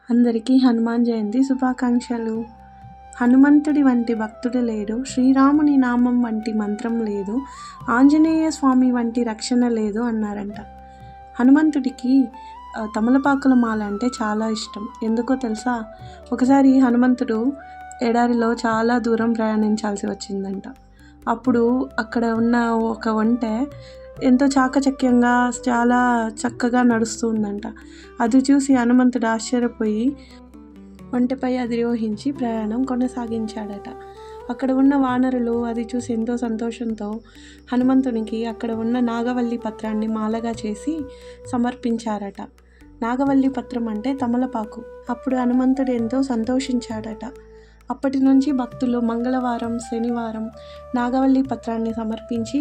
అందరికీ హనుమాన్ జయంతి శుభాకాంక్షలు. హనుమంతుడి వంటి భక్తుడు లేడు, శ్రీరాముని నామం వంటి మంత్రం లేదు, ఆంజనేయ స్వామి వంటి రక్షణ లేదు అన్నారంట. హనుమంతుడికి తమలపాకుల మాల అంటే చాలా ఇష్టం. ఎందుకో తెలుసా? ఒకసారి హనుమంతుడు ఎడారిలో చాలా దూరం ప్రయాణించాల్సి వచ్చిందంట. అప్పుడు అక్కడ ఉన్న ఒక ఒంటె ఎంతో చాకచక్యంగా చాలా చక్కగా నడుస్తూ ఉందంట. అది చూసి హనుమంతుడు ఆశ్చర్యపోయి ఒంటెపై అధిరోహించి ప్రయాణం కొనసాగించాడట. అక్కడ ఉన్న వానరులు అది చూసి ఎంతో సంతోషంతో హనుమంతునికి అక్కడ ఉన్న నాగవల్లి పత్రాన్ని మాలగా చేసి సమర్పించారట. నాగవల్లి పత్రం అంటే తమలపాకు. అప్పుడు హనుమంతుడు ఎంతో సంతోషించాడట. అప్పటి నుంచి భక్తులు మంగళవారం, శనివారం నాగవల్లి పత్రాన్ని సమర్పించి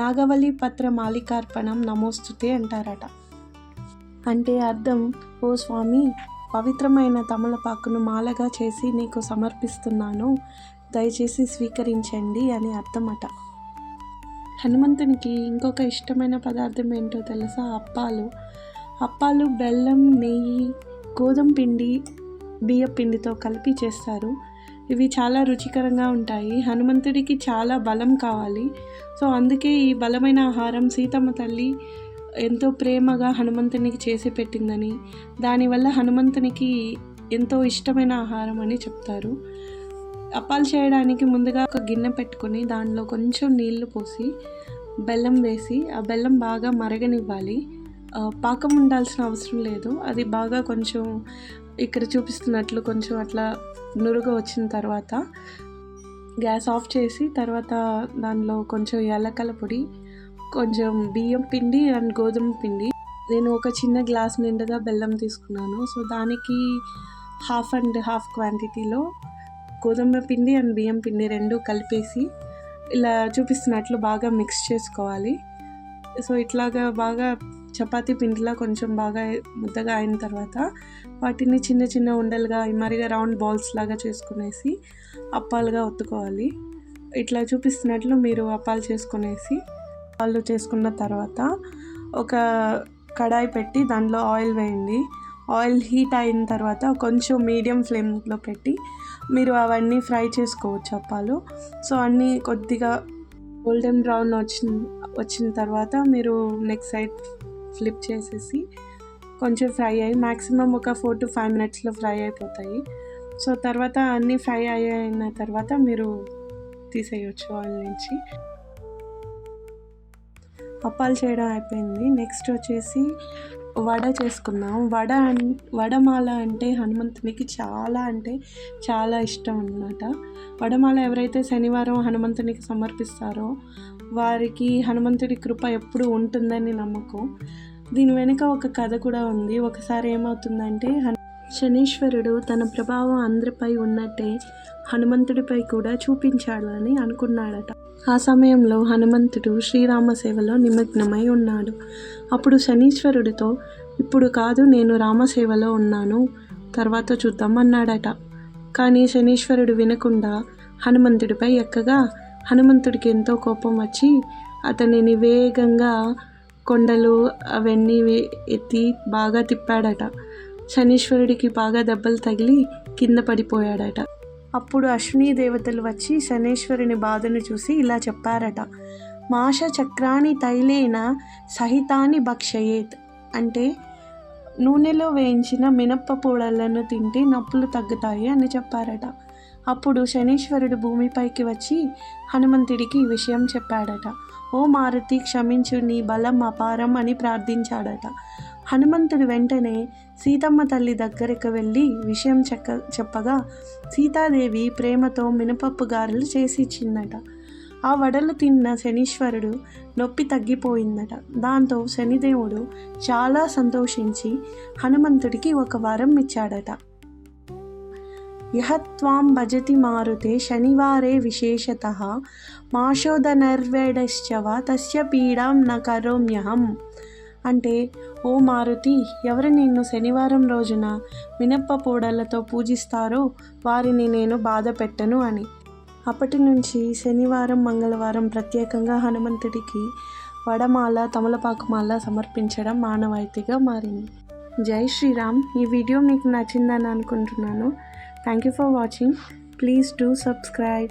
నాగవల్లి పత్ర మాలికార్పణం నమోస్తుతే అంటారట. అంటే అర్థం, ఓ స్వామి, పవిత్రమైన తమలపాకును మాలగా చేసి నీకు సమర్పిస్తున్నాను, దయచేసి స్వీకరించండి అని అర్థమట. హనుమంతునికి ఇంకొక ఇష్టమైన పదార్థం ఏంటో తెలుసా? అప్పాలు బెల్లం, నెయ్యి, గోధుమ పిండి, బియ్య పిండితో కలిపి చేస్తారు. ఇవి చాలా రుచికరంగా ఉంటాయి. హనుమంతుడికి చాలా బలం కావాలి. సో అందుకే ఈ బలమైన ఆహారం సీతమ్మ తల్లి ఎంతో ప్రేమగా హనుమంతునికి చేసి పెట్టిందని, దానివల్ల హనుమంతునికి ఎంతో ఇష్టమైన ఆహారం అని చెప్తారు. అప్పాలు చేయడానికి ముందుగా ఒక గిన్నె పెట్టుకొని దానిలో కొంచెం నీళ్లు పోసి బెల్లం వేసి ఆ బెల్లం బాగా మరగనివ్వాలి. పాకం ఉండాల్సిన అవసరం లేదు. అది బాగా కొంచెం ఇక్కడ చూపిస్తున్నట్లు కొంచెం అట్లా నురుగు వచ్చిన తర్వాత గ్యాస్ ఆఫ్ చేసి తర్వాత దానిలో కొంచెం యాలక్కల పొడి, కొంచెం బియ్యం పిండి అండ్ గోధుమ పిండి, నేను ఒక చిన్న గ్లాస్ నిండుగా బెల్లం తీసుకున్నాను. సో దానికి హాఫ్ అండ్ హాఫ్ క్వాంటిటీలో గోధుమ పిండి అండ్ బియ్యం పిండి రెండు కలిపేసి ఇలా చూపిస్తున్నట్లు బాగా మిక్స్ చేసుకోవాలి. సో ఇట్లాగా బాగా చపాతీ పిండిలా కొంచెం బాగా ముద్దగా అయిన తర్వాత వాటిని చిన్న చిన్న ఉండలుగా మరిగా రౌండ్ బాల్స్ లాగా చేసుకునేసి అప్పాలుగా ఒత్తుకోవాలి. ఇట్లా చూపిస్తున్నట్లు మీరు అప్పాలు చేసుకునేసి అప్పాలు చేసుకున్న తర్వాత ఒక కడాయి పెట్టి దానిలో ఆయిల్ వేయండి. ఆయిల్ హీట్ అయిన తర్వాత కొంచెం మీడియం ఫ్లేమ్లో పెట్టి మీరు అవన్నీ ఫ్రై చేసుకోవచ్చు అప్పాలు. సో అన్నీ కొద్దిగా గోల్డెన్ బ్రౌన్ వచ్చిన తర్వాత మీరు నెక్స్ట్ సైడ్ ఫ్లిప్ చేసేసి కొంచెం ఫ్రై అయ్యి మ్యాక్సిమం ఒక 4 to 5 minutesలో ఫ్రై అయిపోతాయి. సో తర్వాత అన్నీ ఫ్రై అయిన తర్వాత మీరు తీసేయచ్చు ఆయిల్ నుంచి. అప్పాలు చేయడం అయిపోయింది. నెక్స్ట్ వచ్చేసి వడ చేసుకుందాం. వడమాల అంటే హనుమంతునికి చాలా అంటే చాలా ఇష్టం అన్నమాట. వడమాల ఎవరైతే శనివారం హనుమంతునికి సమర్పిస్తారో వారికి హనుమంతుడి కృప ఎప్పుడు ఉంటుందని నమ్మకం. దీని వెనుక ఒక కథ కూడా ఉంది. ఒకసారి ఏమవుతుందంటే శనీశ్వరుడు తన ప్రభావం అందరిపై ఉన్నట్టే హనుమంతుడిపై కూడా చూపించాడు అని అనుకున్నాడట. ఆ సమయంలో హనుమంతుడు శ్రీరామ సేవలో నిమగ్నమై ఉన్నాడు. అప్పుడు శనీశ్వరుడితో, ఇప్పుడు కాదు, నేను రామసేవలో ఉన్నాను, తర్వాత చూద్దాం అన్నాడట. కానీ శనీశ్వరుడు వినకుండా హనుమంతుడిపై ఎక్కగా హనుమంతుడికి ఎంతో కోపం వచ్చి అతనిని వేగంగా కొండలు అవన్నీ ఎత్తి బాగా తిప్పాడట. శనీశ్వరుడికి బాగా దెబ్బలు తగిలి కింద పడిపోయాడట. అప్పుడు అశ్విని దేవతలు వచ్చి శనీశ్వరుని బాధను చూసి ఇలా చెప్పారట, మాష చక్రాని తైలేన సహితాని భక్షయేత్, అంటే నూనెలో వేయించిన మినప్ప పూడలను తింటే నొప్పులు తగ్గుతాయి అని చెప్పారట. అప్పుడు శనీశ్వరుడు భూమిపైకి వచ్చి హనుమంతుడికి ఈ విషయం చెప్పాడట. ఓ మారుతి, క్షమించు, నీ బలం అపారం అని ప్రార్థించాడట. హనుమంతుడు వెంటనే సీతమ్మ తల్లి దగ్గరకు వెళ్ళి విషయం చెప్పగా సీతాదేవి ప్రేమతో మినపప్పు గారెలు చేసి ఇచ్చిందట. ఆ వడలు తిన్న శనీశ్వరుడు నొప్పి తగ్గిపోయిందట. దాంతో శనిదేవుడు చాలా సంతోషించి హనుమంతుడికి ఒక వరం ఇచ్చాడట. యహత్వాం భజతి మారుతే శనివారే విశేషతః మాషోదనర్వేడశ్చవ తస్య పీడాం న కరోమ్యహం, అంటే ఓ మారుతి, ఎవరు నిన్ను శనివారం రోజున మినప్ప పూడలతో పూజిస్తారో వారిని నేను బాధ పెట్టను అని. అప్పటి నుంచి శనివారం, మంగళవారం ప్రత్యేకంగా హనుమంతుడికి వడమాల, తమలపాకు మాల సమర్పించడం మానవాయితీగా మారింది. జై శ్రీరామ్. ఈ వీడియో మీకు నచ్చిందని అనుకుంటున్నాను. Thank you for watching. Please do subscribe.